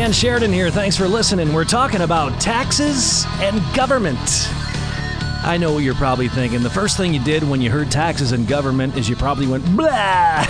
Dan Sheridan here. Thanks for listening. We're talking about taxes and government. I know what you're probably thinking. The first thing you did when you heard taxes and government is you probably went, blah!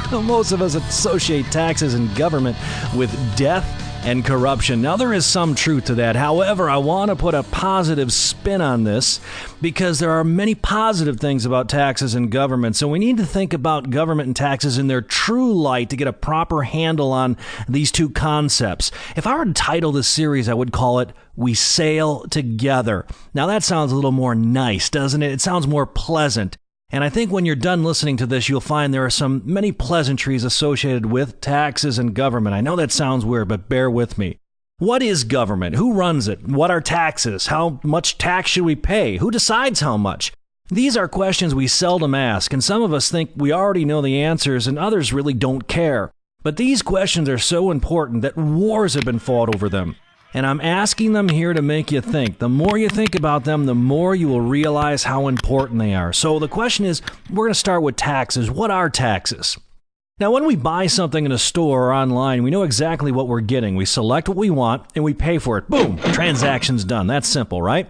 Most of us associate taxes and government with death and corruption. Now, there is some truth to that. However, I want to put a positive spin on this because there are many positive things about taxes and government. So we need to think about government and taxes in their true light to get a proper handle on these two concepts. If I were to title this series, I would call it We Sail Together. Now, that sounds a little more nice, doesn't it? It sounds more pleasant. And I think when you're done listening to this, you'll find there are many pleasantries associated with taxes and government. I know that sounds weird, but bear with me. What is government? Who runs it? What are taxes? How much tax should we pay? Who decides how much? These are questions we seldom ask, and some of us think we already know the answers, and others really don't care. But these questions are so important that wars have been fought over them. And I'm asking them here to make you think. The more you think about them, the more you will realize how important they are. So the question is, we're going to start with taxes. What are taxes? Now, when we buy something in a store or online, we know exactly what we're getting. We select what we want and we pay for it. Boom! Transaction's done. That's simple, right?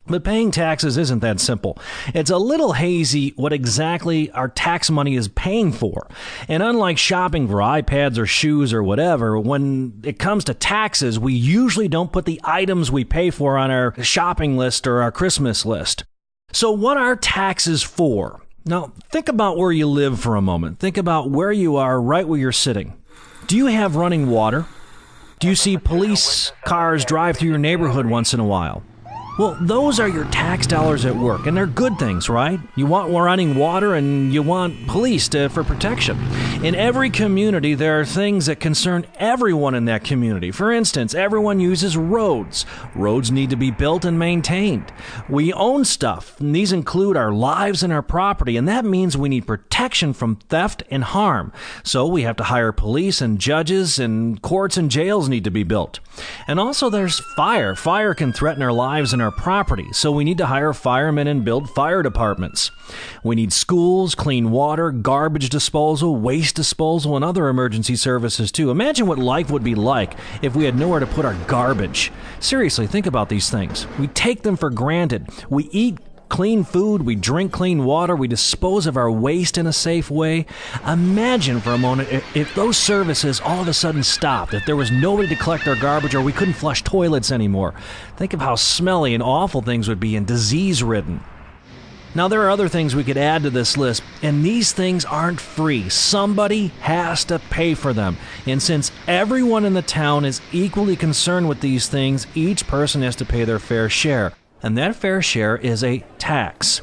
But paying taxes isn't that simple. It's a little hazy what exactly our tax money is paying for. And unlike shopping for iPads or shoes or whatever, when it comes to taxes, we usually don't put the items we pay for on our shopping list or our Christmas list. So what are taxes for? Now, think about where you live for a moment. Think about where you are right where you're sitting. Do you have running water? Do you see police cars drive through your neighborhood once in a while? Well, those are your tax dollars at work, and they're good things, right? You want running water and you want police for protection. In every community, there are things that concern everyone in that community. For instance, everyone uses roads. Roads need to be built and maintained. We own stuff, and these include our lives and our property, and that means we need protection from theft and harm. So we have to hire police and judges, and courts and jails need to be built. And also there's fire. Fire can threaten our lives and our property, so we need to hire firemen and build fire departments. We need schools, clean water, garbage disposal, waste disposal, and other emergency services too. Imagine what life would be like if we had nowhere to put our garbage. Seriously, think about these things. We take them for granted. We eat clean food, we drink clean water, we dispose of our waste in a safe way. Imagine for a moment if those services all of a sudden stopped, if there was nobody to collect our garbage or we couldn't flush toilets anymore. Think of how smelly and awful things would be and disease-ridden. Now, there are other things we could add to this list, and these things aren't free. Somebody has to pay for them. And since everyone in the town is equally concerned with these things, each person has to pay their fair share. And that fair share is a tax.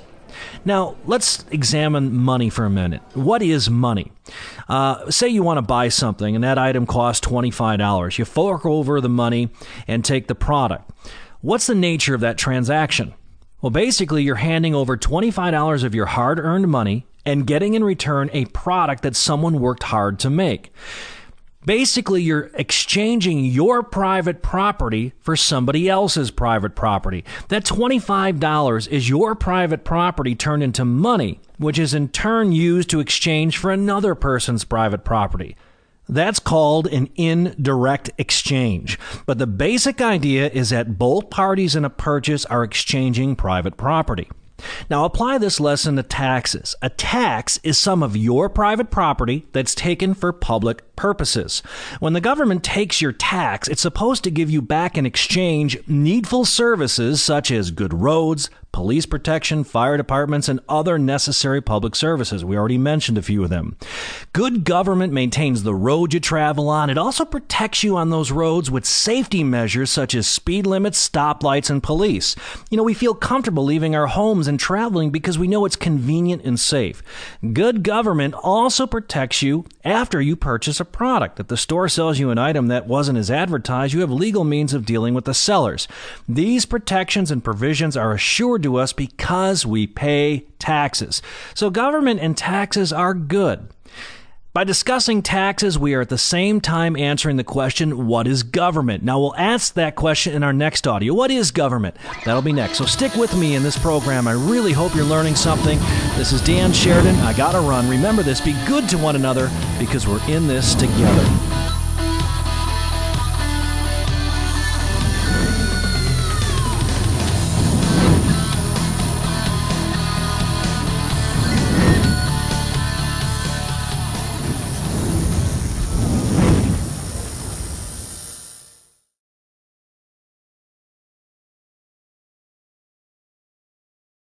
Now, let's examine money for a minute. What is money? Say you want to buy something and that item costs $25. You fork over the money and take the product. What's the nature of that transaction? Well, basically, you're handing over $25 of your hard-earned money and getting in return a product that someone worked hard to make. Basically, you're exchanging your private property for somebody else's private property. That $25 is your private property turned into money, which is in turn used to exchange for another person's private property. That's called an indirect exchange. But the basic idea is that both parties in a purchase are exchanging private property. Now, apply this lesson to taxes. A tax is some of your private property that's taken for public purposes. When the government takes your tax, it's supposed to give you back in exchange needful services such as good roads, police protection, fire departments, and other necessary public services. We already mentioned a few of them. Good government maintains the road you travel on. It also protects you on those roads with safety measures such as speed limits, stoplights, and police. We feel comfortable leaving our homes and traveling because we know it's convenient and safe. Good government also protects you after you purchase a product. If the store sells you an item that wasn't as advertised, you have legal means of dealing with the sellers. These protections and provisions are assured to us because we pay taxes. So government and taxes are good. By discussing taxes, we are at the same time answering the question, what is government? Now, we'll ask that question in our next audio. What is government? That'll be next. So stick with me in this program. I really hope you're learning something. This is Dan Sheridan. I gotta run. Remember this, be good to one another because we're in this together.